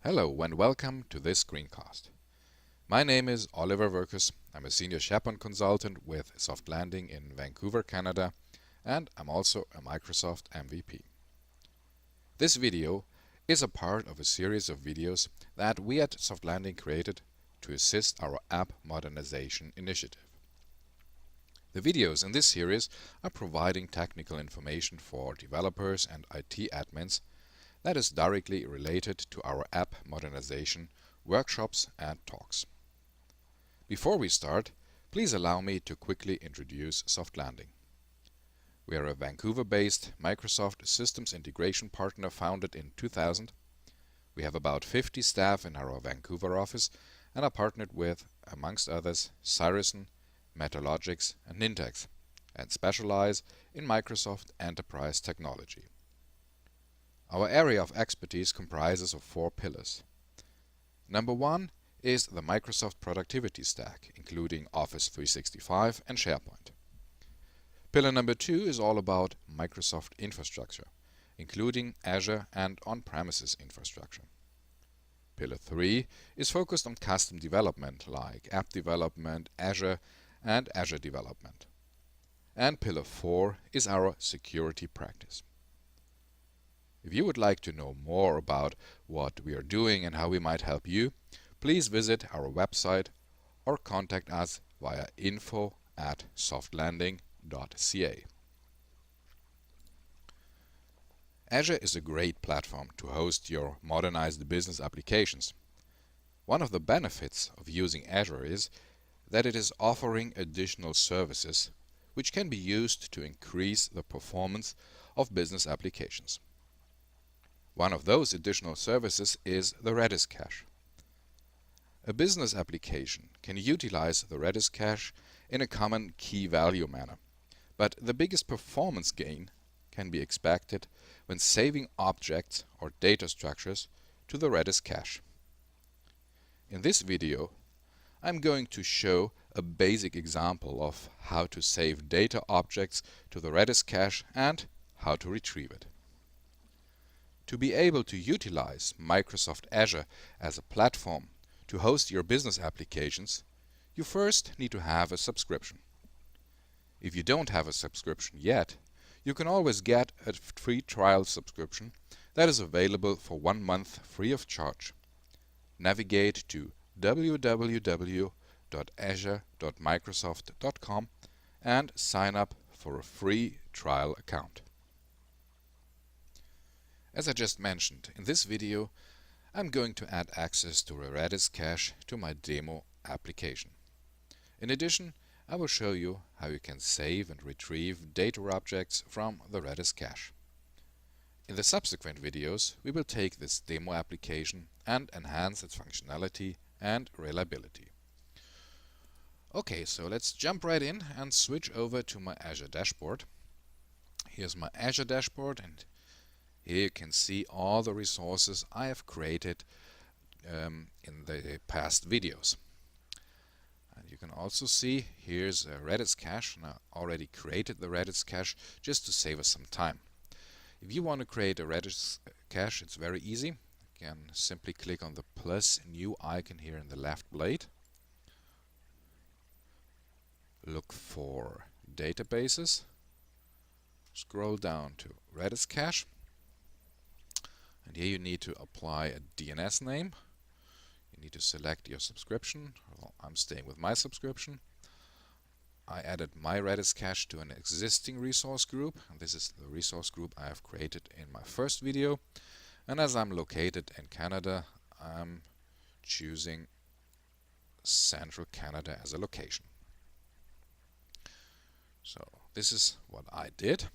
Hello and welcome to this screencast. My name is Oliver Wirkus. I'm a senior SharePoint consultant with Softlanding in Vancouver, Canada, and I'm also a Microsoft MVP. This video is a part of a series of videos that we at Softlanding created to assist our App Modernization initiative. The videos in this series are providing technical information for developers and IT admins that is directly related to our app modernization workshops and talks. Before we start, please allow me to quickly introduce Softlanding. We are a Vancouver-based Microsoft systems integration partner founded in 2000. We have about 50 staff in our Vancouver office and are partnered with, amongst others, Cyrison, Metalogix and Nintex, and specialize in Microsoft enterprise technology. Our area of expertise comprises of 4 pillars. Number 1 is the Microsoft productivity stack, including Office 365 and SharePoint. Pillar number 2 is all about Microsoft infrastructure, including Azure and on-premises infrastructure. Pillar 3 is focused on custom development like app development, Azure and Azure development. And Pillar 4 is our security practice. If you would like to know more about what we are doing and how we might help you, please visit our website or contact us via info@softlanding.ca. Azure is a great platform to host your modernized business applications. One of the benefits of using Azure is that it is offering additional services which can be used to increase the performance of business applications. One of those additional services is the Redis Cache. A business application can utilize the Redis Cache in a common key-value manner, but the biggest performance gain can be expected when saving objects or data structures to the Redis Cache. In this video, I'm going to show a basic example of how to save data objects to the Redis Cache and how to retrieve it. To be able to utilize Microsoft Azure as a platform to host your business applications, you first need to have a subscription. If you don't have a subscription yet, you can always get a free trial subscription that is available for 1 month free of charge. Navigate to www.azure.microsoft.com and sign up for a free trial account. As I just mentioned, in this video I'm going to add access to a Redis cache to my demo application. In addition, I will show you how you can save and retrieve data objects from the Redis cache. In the subsequent videos, we will take this demo application and enhance its functionality and reliability. Okay, so let's jump right in and switch over to my Azure dashboard. Here's my Azure dashboard, and here you can see all the resources I have created in the past videos. And you can also see here's a Redis cache, and I already created the Redis cache just to save us some time. If you want to create a Redis cache, it's very easy. You can simply click on the plus new icon here in the left blade. Look for databases. Scroll down to Redis cache. And here you need to apply a DNS name. You need to select your subscription. Well, I'm staying with my subscription. I added my Redis cache to an existing resource group, and this is the resource group I have created in my first video. And as I'm located in Canada, I'm choosing Central Canada as a location. So this is what I did.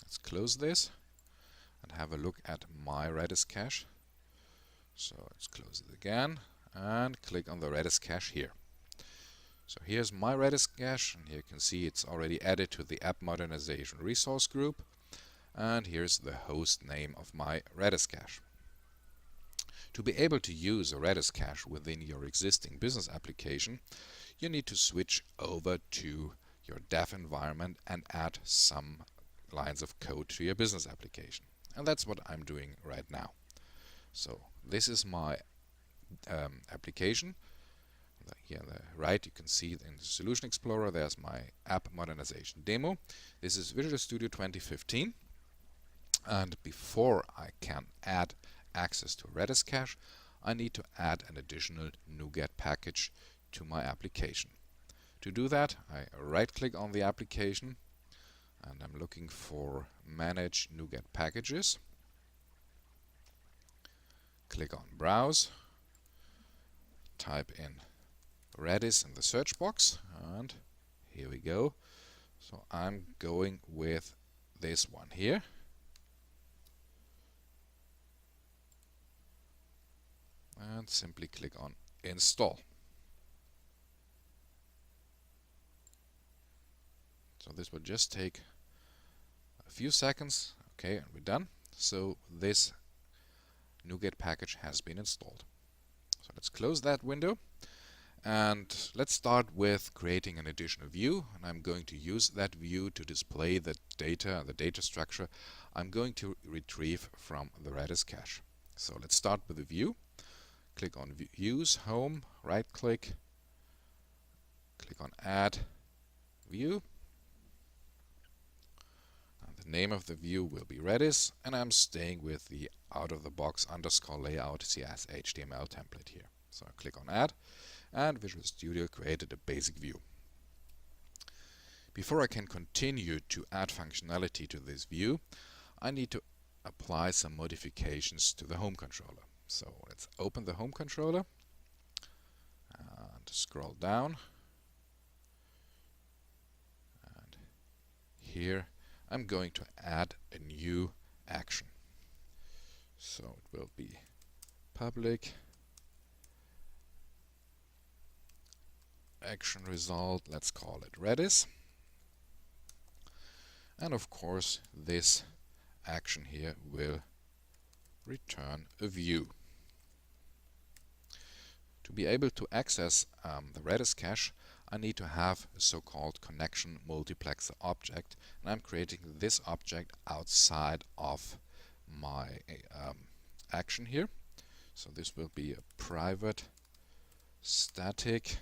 Let's close this and have a look at my Redis cache. So let's close it again and click on the Redis cache here. So here's my Redis cache, and here you can see it's already added to the App Modernization resource group, and here's the host name of my Redis cache. To be able to use a Redis cache within your existing business application, you need to switch over to your dev environment and add some lines of code to your business application. And that's what I'm doing right now. So this is my application. Here on the right, you can see in the Solution Explorer, there's my App Modernization demo. This is Visual Studio 2015. And before I can add access to Redis Cache, I need to add an additional NuGet package to my application. To do that, I right-click on the application, and I'm looking for Manage NuGet Packages. Click on Browse, type in Redis in the search box, and here we go. So I'm going with this one here. And simply click on Install. So this will just take a few seconds. Okay, and we're done. So this NuGet package has been installed. So let's close that window. And let's start with creating an additional view. And I'm going to use that view to display the data structure I'm going to retrieve from the Redis cache. So let's start with the view. Click on Views, Home, right-click, click on Add View. And the name of the view will be Redis, and I'm staying with the out-of-the-box underscore layout CS HTML template here. So I click on Add, and Visual Studio created a basic view. Before I can continue to add functionality to this view, I need to apply some modifications to the home controller. So let's open the home controller and scroll down. And here I'm going to add a new action. So it will be public action result, let's call it Redis. And of course this action here will return a view. To be able to access the Redis cache, I need to have a so-called connection multiplexer object, and I'm creating this object outside of my action here. So this will be a private static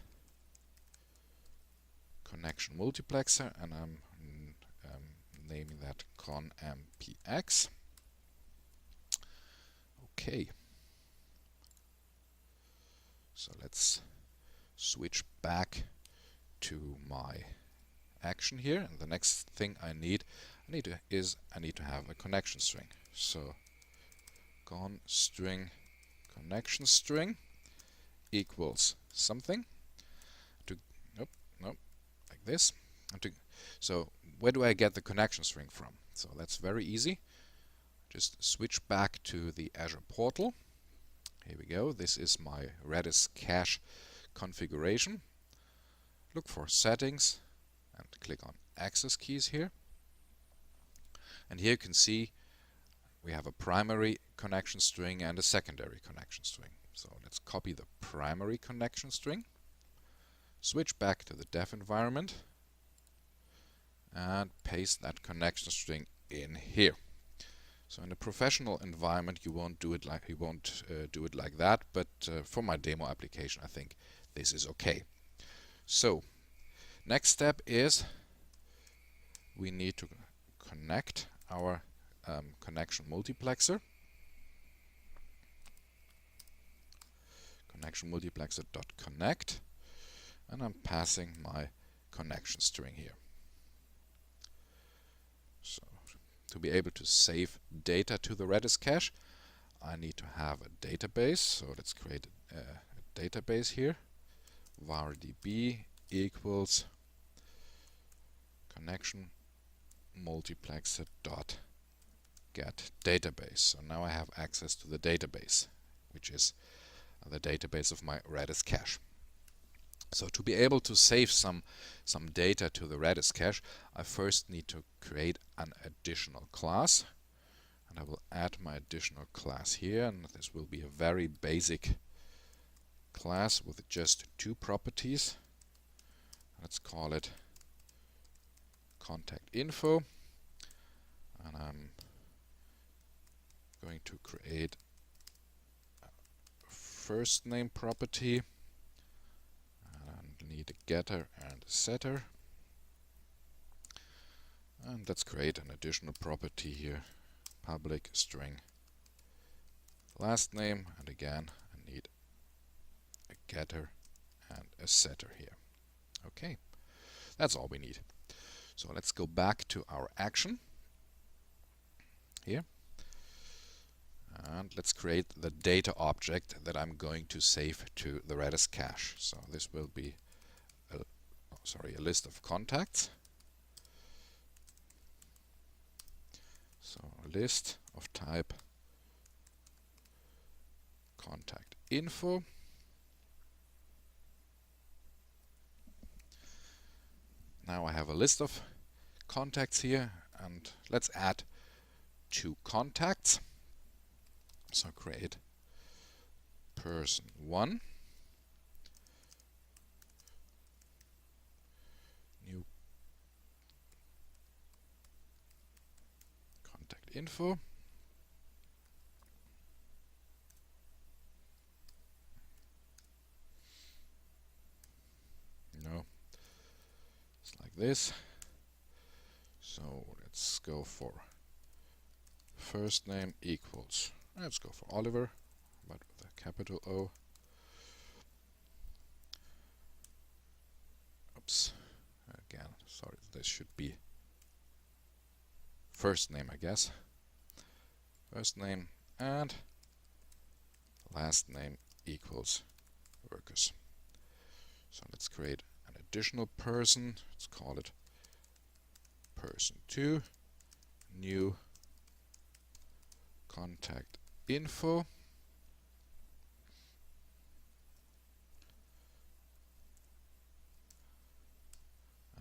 connection multiplexer, and I'm naming that conmpx. Okay. So let's switch back to my action here, and the next thing I need to have a connection string. So con string connection string equals something to like this. So where do I get the connection string from? So that's very easy. Just switch back to the Azure portal. Here we go. This is my Redis cache configuration. Look for settings and click on access keys here. And here you can see we have a primary connection string and a secondary connection string. So let's copy the primary connection string, switch back to the dev environment, and paste that connection string in here. So in a professional environment, you won't do it like that, but for my demo application, I think this is okay. So next step is we need to connect our connection multiplexer. Connection multiplexer.connect, and I'm passing my connection string here. So to be able to save data to the Redis cache, I need to have a database. So let's create a database here. var_db equals connection multiplexer dot get database. So now I have access to the database, which is the database of my Redis cache. So to be able to save some data to the Redis cache, I first need to create an additional class, and I will add my additional class here, and this will be a very basic class with just two properties. Let's call it contact info, and I'm going to create first name property and need a getter and a setter. And let's create an additional property here, public string last name, and again I need a getter and a setter here. Okay, that's all we need. So let's go back to our action here, and let's create the data object that I'm going to save to the Redis cache. So this will be a list of contacts. So a list of type contact info. Now I have a list of contacts here, and let's add 2 contacts. So create person 1, new contact info. No, it's like this. So let's go for first name equals, let's go for Oliver, but with a capital O. Oops, again, sorry, this should be first name, I guess. First name and last name equals Wirkus. So let's create an additional person. Let's call it person 2, new contact info.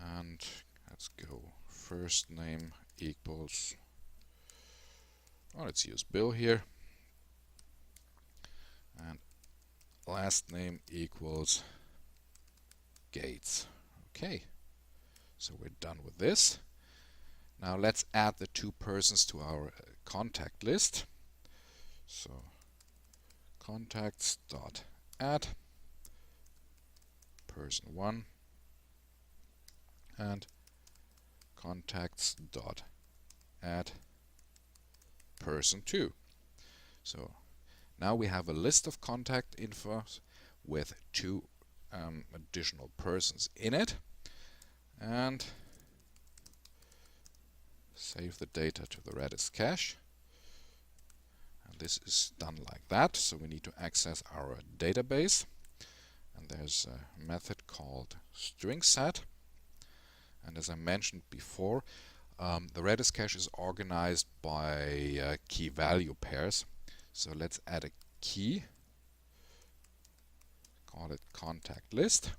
And let's go first name equals, oh, let's use Bill here, and last name equals Gates. Okay, so we're done with this. Now let's add the 2 persons to our contact list. So contacts.add person 1 and contacts.add person 2. So now we have a list of contact info with 2 additional persons in it, and save the data to the Redis cache. And this is done like that. So we need to access our database, and there's a method called stringset. And as I mentioned before, the Redis cache is organized by key value pairs. So let's add a key, call it contact list,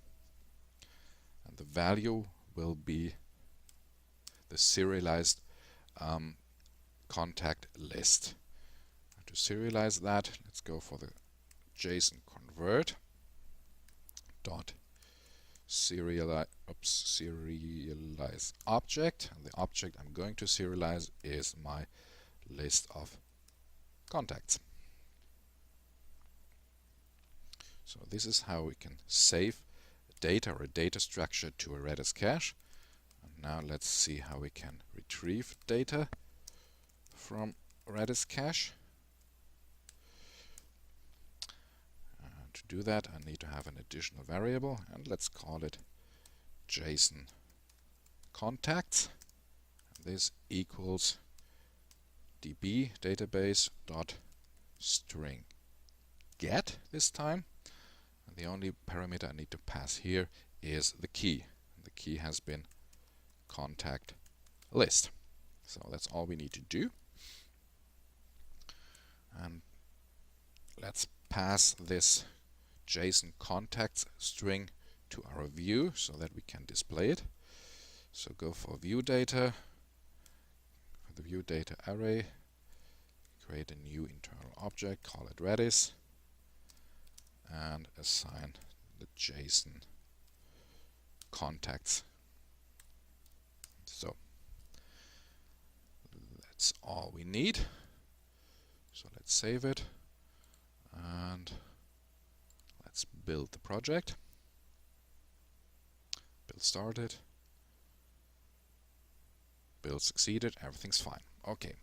and the value will be the serialized contact list. And to serialize that, let's go for the JSON convert dot serialize object, and the object I'm going to serialize is my list of contacts. So this is how we can save data or a data structure to a Redis cache. And now let's see how we can retrieve data from Redis cache. To do that, I need to have an additional variable, and let's call it JSON contacts. And this equals db database dot string get this time. And the only parameter I need to pass here is the key. And the key has been contact list. So that's all we need to do. And let's pass this JSON contacts string to our view so that we can display it. So go for view data, for the view data array, create a new internal object, call it Redis, and assign the JSON contacts. So that's all we need. So let's save it, and build the project. Build started. Build succeeded. Everything's fine. Okay.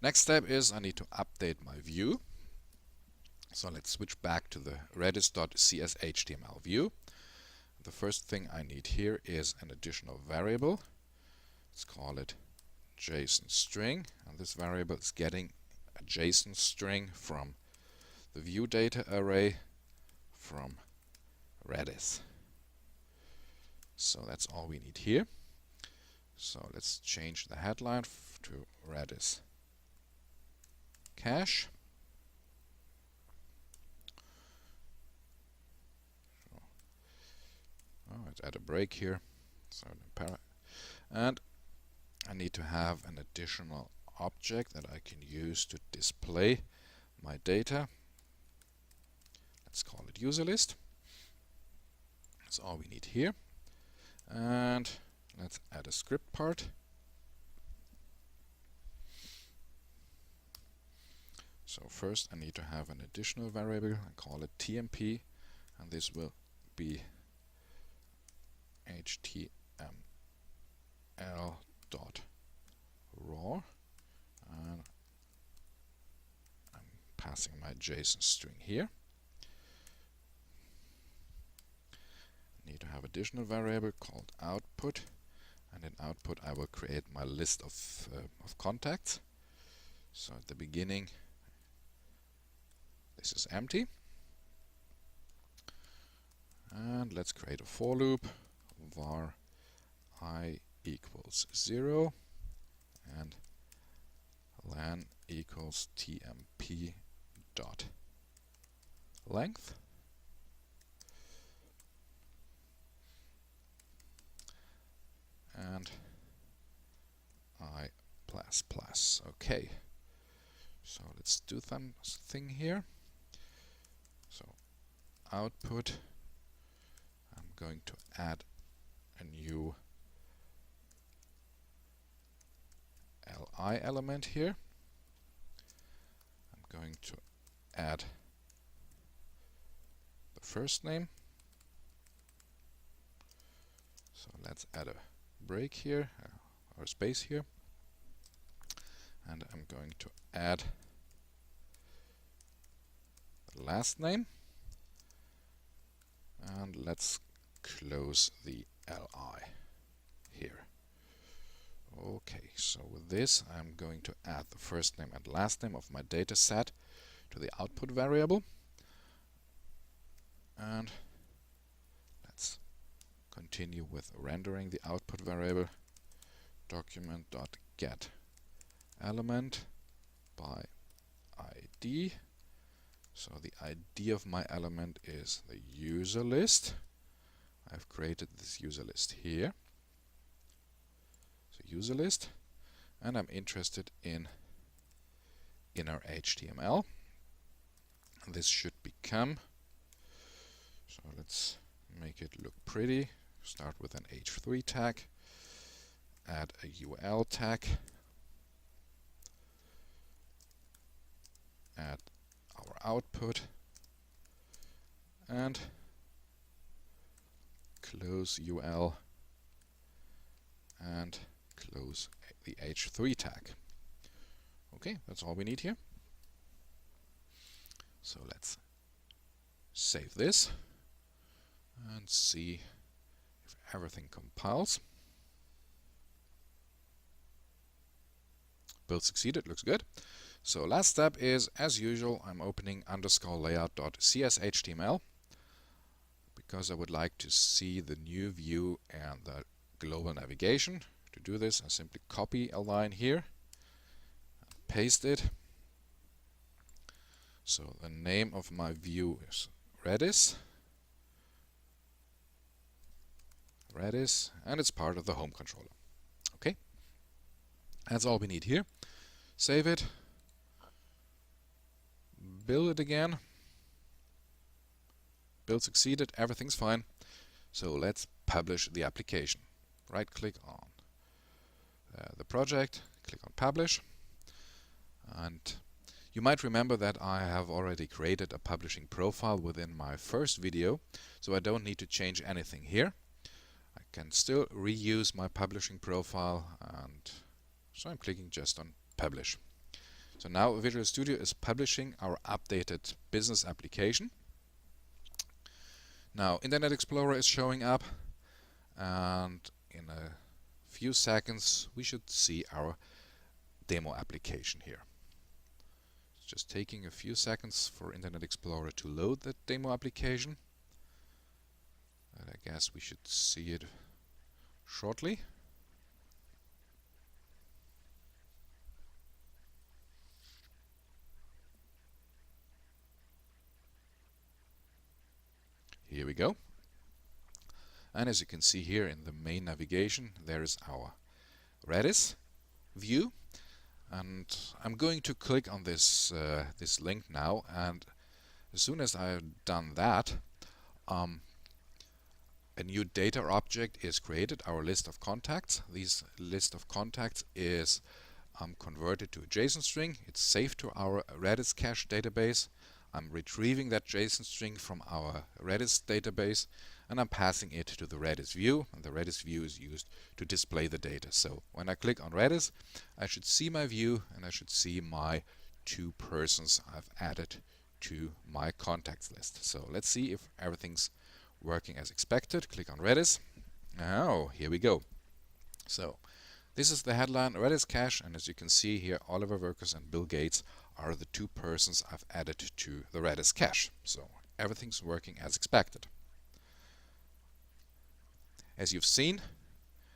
Next step is I need to update my view. So let's switch back to the redis.cshtml view. The first thing I need here is an additional variable. Let's call it JSON string, and this variable is getting a JSON string from the view data array from Redis. So that's all we need here. So let's change the headline to Redis Cache. Let's add a break here. So and I need to have an additional object that I can use to display my data. Let's call it user list. That's all we need here. And let's add a script part. So first I need to have an additional variable and call it tmp, and this will be html.raw, and I'm passing my JSON string here. Need to have additional variable called output, and in output I will create my list of contacts. So at the beginning this is empty, and let's create a for loop. Var I equals 0 and len equals tmp dot length. And I plus plus. Okay, so let's do something here. So output, I'm going to add a new li element here. I'm going to add the first name. So let's add a break here, or space here, and I'm going to add the last name, and let's close the li here. Okay, so with this I'm going to add the first name and last name of my data set to the output variable, and let's continue with rendering the output variable. Document.get element by id. So the ID of my element is the user list. I've created this user list here. So user list, and I'm interested in inner HTML. This should become, so let's make it look pretty. Start with an h3 tag, add a ul tag, add our output, and close ul and close the h3 tag. Okay, that's all we need here. So let's save this and see if everything compiles. Build succeeded, looks good. So last step is, as usual, I'm opening _layout.cshtml because I would like to see the new view and the global navigation. To do this, I simply copy a line here, paste it. So the name of my view is Redis, and it's part of the home controller. Okay, that's all we need here. Save it, build it again, build succeeded, everything's fine. So let's publish the application. Right click on the project, click on publish, and You might remember that I have already created a publishing profile within my first video, so I don't need to change anything here. I can still reuse my publishing profile, and so I'm clicking just on Publish. So now Visual Studio is publishing our updated business application. Now Internet Explorer is showing up, and in a few seconds we should see our demo application here. It's just taking a few seconds for Internet Explorer to load the demo application. And I guess we should see it shortly. Here we go. And as you can see here in the main navigation, there is our Redis view. And I'm going to click on this link now, and as soon as I've done that, a new data object is created, our list of contacts. This list of contacts is converted to a JSON string. It's saved to our Redis Cache database. I'm retrieving that JSON string from our Redis database, and I'm passing it to the Redis view, and the Redis view is used to display the data. So when I click on Redis, I should see my view, and I should see my 2 persons I've added to my contacts list. So let's see if everything's working as expected. Click on Redis. Oh, here we go. So this is the headline, Redis Cache, and as you can see here, Oliver Wirkus and Bill Gates are the 2 persons I've added to the Redis Cache. So everything's working as expected. As you've seen,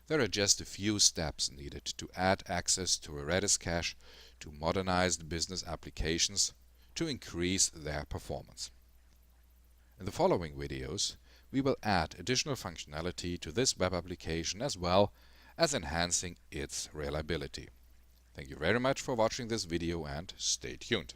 there are just a few steps needed to add access to a Redis Cache to modernized business applications to increase their performance. In the following videos, we will add additional functionality to this web application as well as enhancing its reliability. Thank you very much for watching this video, and stay tuned.